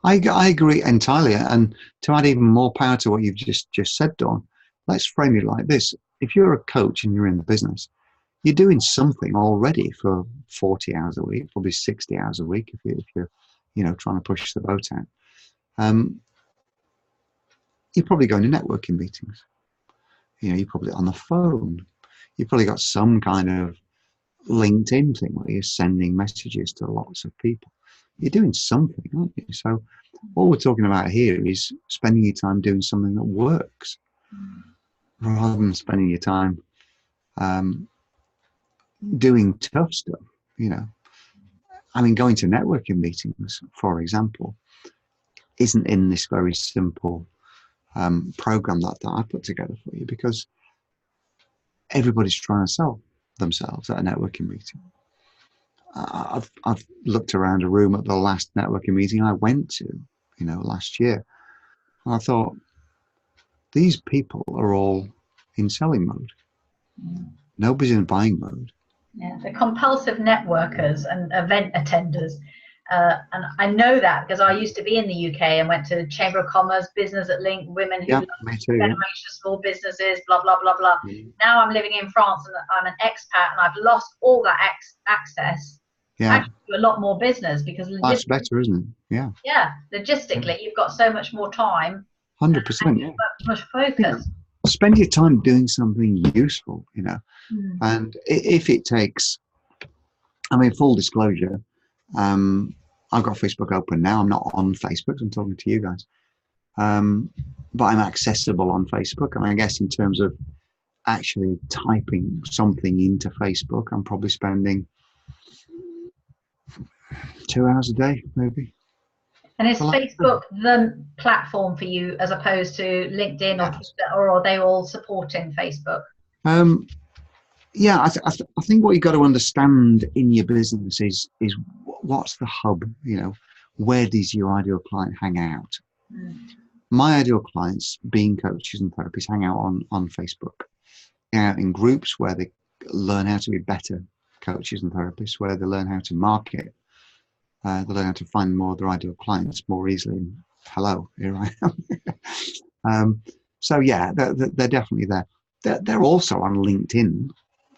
I agree entirely. And to add even more power to what you've just said, Dawn, let's frame it like this. If you're a coach and you're in the business, you're doing something already for 40 hours a week, probably 60 hours a week if you're trying to push the boat out. You're probably going to networking meetings. You're probably on the phone. You've probably got some kind of LinkedIn thing where you're sending messages to lots of people. You're doing something, aren't you? So all we're talking about here is spending your time doing something that works rather than spending your time doing tough stuff, going to networking meetings, for example, isn't in this very simple program that I put together for you, because everybody's trying to sell themselves at a networking meeting. I've looked around a room at the last networking meeting I went to, last year. And I thought, these people are all in selling mode. Nobody's in buying mode. Yeah, the compulsive networkers and event attenders. And I know that because I used to be in the UK and went to Chamber of Commerce, Business at Link, Women Who Love Generation Small Businesses, blah, blah, blah, blah. Now I'm living in France and I'm an expat and I've lost all that access. Yeah. Actually do a lot more business because That's better, isn't it? Yeah. yeah, logistically, you've got so much more time 100%. and Yeah. much You know, focus. spend your time doing something useful, you know. Mm. And if it takes, I mean, full disclosure, I've got Facebook open now. I'm not on Facebook. I'm talking to you guys. But I'm accessible on Facebook. And I guess in terms of actually typing something into Facebook, I'm probably spending 2 hours a day, maybe. And is Well, Facebook the platform for you as opposed to LinkedIn or yes. Twitter, or are they all supporting Facebook? Um, yeah, I think what you've got to understand in your business is what's the hub, you know, where does your ideal client hang out? Mm. My ideal clients, being coaches and therapists, hang out on Facebook, hang out in groups where they learn how to be better coaches and therapists, where they learn how to market, they learn how to find more of their ideal clients more easily. And hello, here I am. So yeah, they're definitely there. They're also on LinkedIn,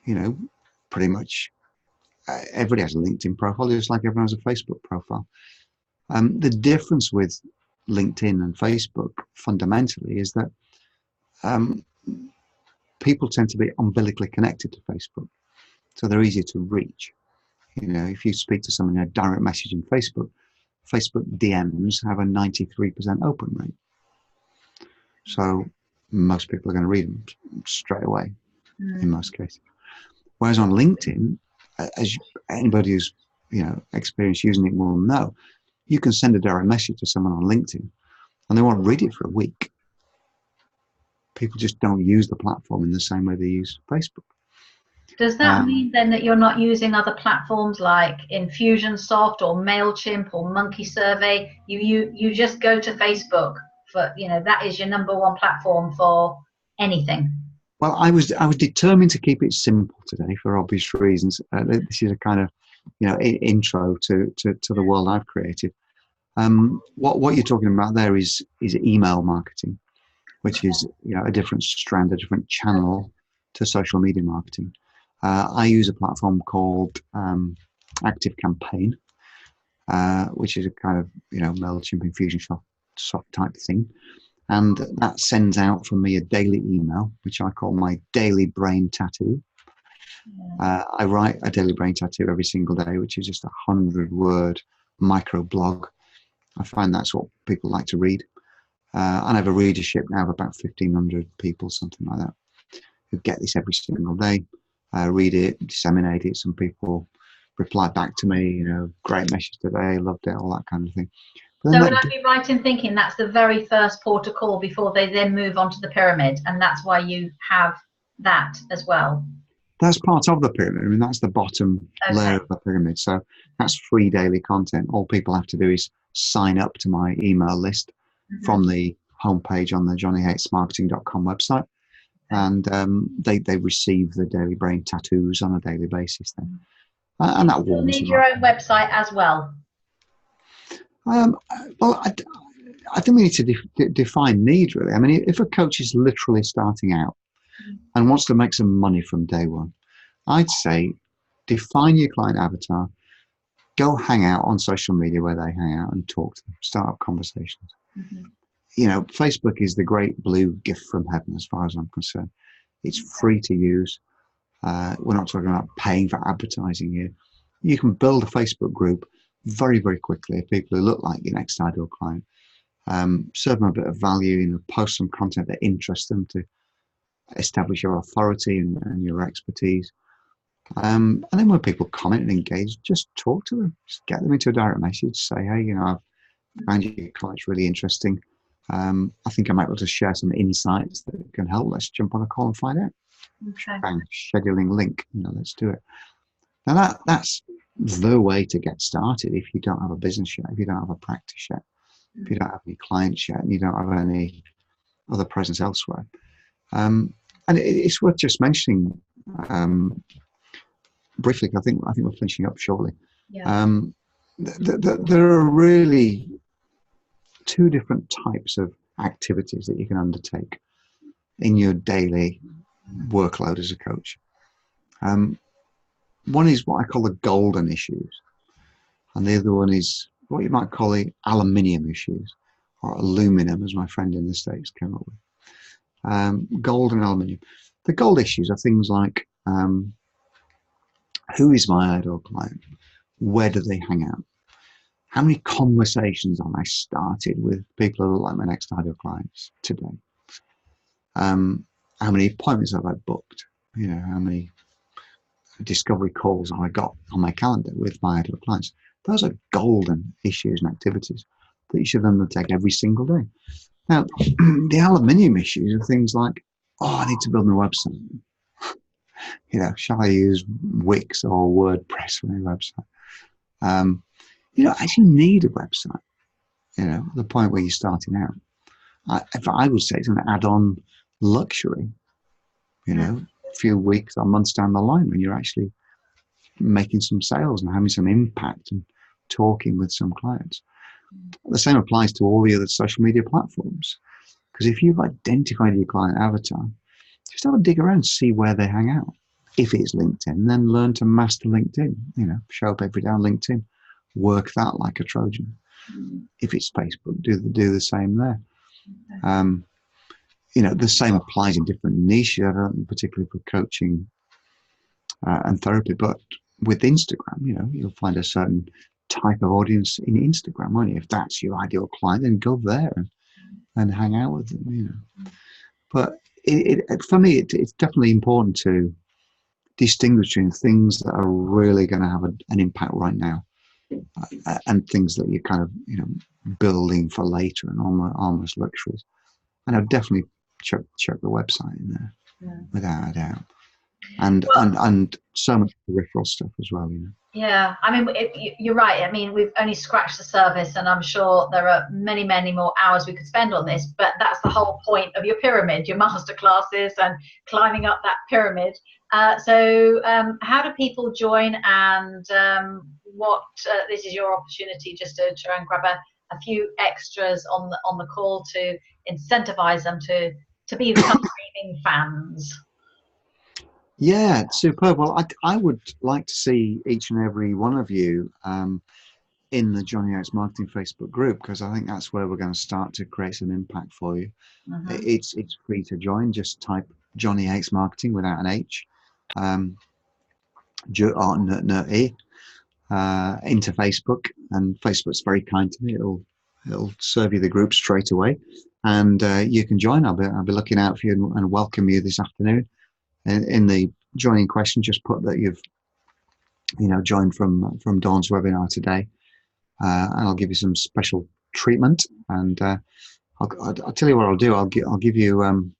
you know, pretty much everybody has a LinkedIn profile, just like everyone has a Facebook profile. The difference with LinkedIn and Facebook fundamentally is that people tend to be umbilically connected to Facebook, so they're easier to reach. You know, if you speak to someone in a direct message in Facebook, Facebook DMs have a 93% open rate. So most people are going to read them straight away in most cases. Whereas on LinkedIn, as anybody who's, you know, experienced using it will know, you can send a direct message to someone on LinkedIn and they won't read it for a week. People just don't use the platform in the same way they use Facebook. Does that mean then that you're not using other platforms like Infusionsoft or MailChimp or Monkey Survey? You just go to Facebook for, you know, that is your number one platform for anything. Well, I was determined to keep it simple today for obvious reasons. This is a kind of, you know, intro to the world I've created. What you're talking about there is email marketing, which is, you know, a different strand, a different channel to social media marketing. I use a platform called Active Campaign, which is a kind of, you know, MailChimp Infusionsoft type thing. And that sends out from me a daily email, which I call my daily brain tattoo. I write a daily brain tattoo every single day, which is just 100-word micro blog. I find that's what people like to read. And I have a readership now of about 1,500 people, something like that, who get this every single day, read it, disseminate it. Some people reply back to me, you know, great message today, loved it, all that kind of thing. So would I be right in thinking that's the very first port of call before they then move on to the pyramid, and that's why you have that as well? That's part of the pyramid. I mean, that's the bottom layer of the pyramid. So that's free daily content. All people have to do is sign up to my email list from the homepage on the JonnyHatesMarketing.com website. And they receive the daily brain tattoos on a daily basis then. And that will need your own website as well. Well, I think we need to define need, really. I mean, if a coach is literally starting out and wants to make some money from day one, I'd say define your client avatar, go hang out on social media where they hang out and talk to them, start up conversations. You know, Facebook is the great blue gift from heaven as far as I'm concerned. It's free to use. We're not talking about paying for advertising here. You can build a Facebook group very, very quickly of people who look like your next ideal client. Serve them a bit of value, you know, post some content that interests them to establish your authority and your expertise. And then when people comment and engage, just talk to them. Just get them into a direct message. Say, hey, you know, I've found your clients really interesting. I think I might be able to share some insights that can help. Let's jump on a call and find out. Okay. Bang, scheduling link. You know, let's do it. Now that's the way to get started if you don't have a business yet, if you don't have a practice yet, if you don't have any clients yet, and you don't have any other presence elsewhere. And it's worth just mentioning briefly. I think we're finishing up shortly. Yeah. There are really two different types of activities that you can undertake in your daily workload as a coach. One is what I call the golden issues. and the other one is what you might call the aluminium issues, or aluminum, as my friend in the States came up with. Gold and aluminium. The gold issues are things like who is my ideal client? Where do they hang out? How many conversations have I started with people who are like my next ideal clients today? How many appointments have I booked? How many discovery calls have I got on my calendar with my ideal clients? Those are golden issues and activities that you should undertake every single day. Now, the aluminium issues are things like, I need to build my website. Shall I use Wix or WordPress for my website? You don't actually need a website, at the point where you're starting out. I would say it's an add-on luxury, a few weeks or months down the line when you're actually making some sales and having some impact and talking with some clients. The same applies to all the other social media platforms. Because if you've identified your client avatar, just have a dig around, see where they hang out. If it's LinkedIn, then learn to master LinkedIn. Show up every day on LinkedIn. Work that like a Trojan. If it's Facebook, do the same there. The same applies in different niches, particularly for coaching and therapy. But with Instagram, you'll find a certain type of audience in Instagram, won't you? If that's your ideal client, then go there and hang out with them. But for me, it's definitely important to distinguish between things that are really going to have an impact right now and things that you're kind of building for later and almost luxuries. And I've definitely check the website in there, without a doubt, and so much peripheral stuff as well. Yeah, I mean, you're right. I mean, we've only scratched the surface, and I'm sure there are many, many more hours we could spend on this, but that's the whole point of your pyramid, your master classes and climbing up that pyramid. So how do people join, and this is your opportunity just to try and grab a few extras on the call to incentivize them to become raving fans. Yeah, superb. Well, I would like to see each and every one of you in the Jonny Yates Marketing Facebook group, because I think that's where we're going to start to create some impact for you. It's free to join. Just type Jonny Yates Marketing without an H, into Facebook, and Facebook's very kind to me. It'll serve you the group straight away, and you can join. I'll be looking out for you and welcome you this afternoon. In the joining question, just put that you've joined from Dawn's webinar today, and I'll give you some special treatment. And I'll tell you what I'll do. I'll give you an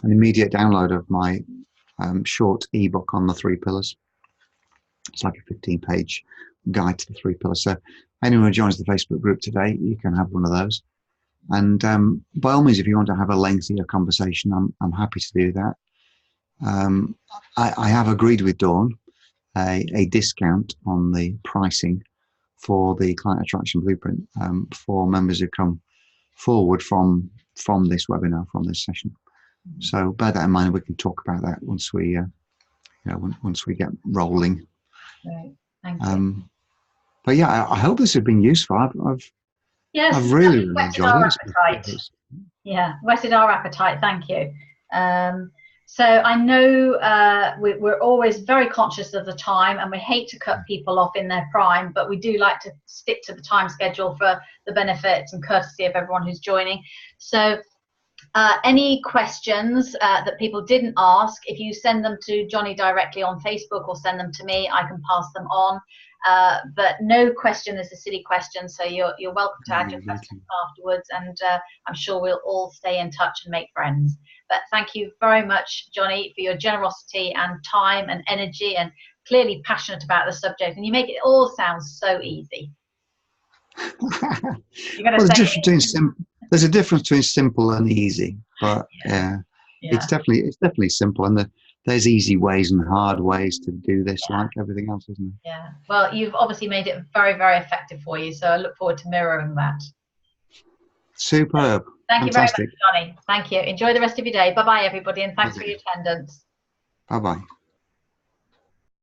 immediate download of my short ebook on the 3 pillars. It's like a 15-page guide to the 3 pillars. So anyone who joins the Facebook group today, you can have one of those. And by all means, if you want to have a lengthier conversation, I'm happy to do that. I have agreed with Dawn a discount on the pricing for the client attraction blueprint for members who come forward from this webinar, from this session. So bear that in mind. We can talk about that once we once we get rolling. Right. Thank you. But yeah, I hope this has been useful. I've really enjoyed it. Yeah, whetted our appetite. Thank you. So I know we're always very conscious of the time, and we hate to cut people off in their prime, but we do like to stick to the time schedule for the benefits and courtesy of everyone who's joining. So any questions that people didn't ask, if you send them to Jonny directly on Facebook or send them to me, I can pass them on. But no question is a silly question, so you're welcome to add your questions afterwards, and I'm sure we'll all stay in touch and make friends. But thank you very much, Jonny, for your generosity and time and energy, and clearly passionate about the subject, and you make it all sound so easy. There's a difference between simple and easy, but it's definitely simple, and there's easy ways and hard ways to do this, like everything else, isn't it? Yeah. Well, you've obviously made it very, very effective for you, so I look forward to mirroring that. Superb. Thank Fantastic. you very much, Jonny. Thank you. Enjoy the rest of your day. Bye-bye, everybody, and thanks for your attendance. Bye-bye.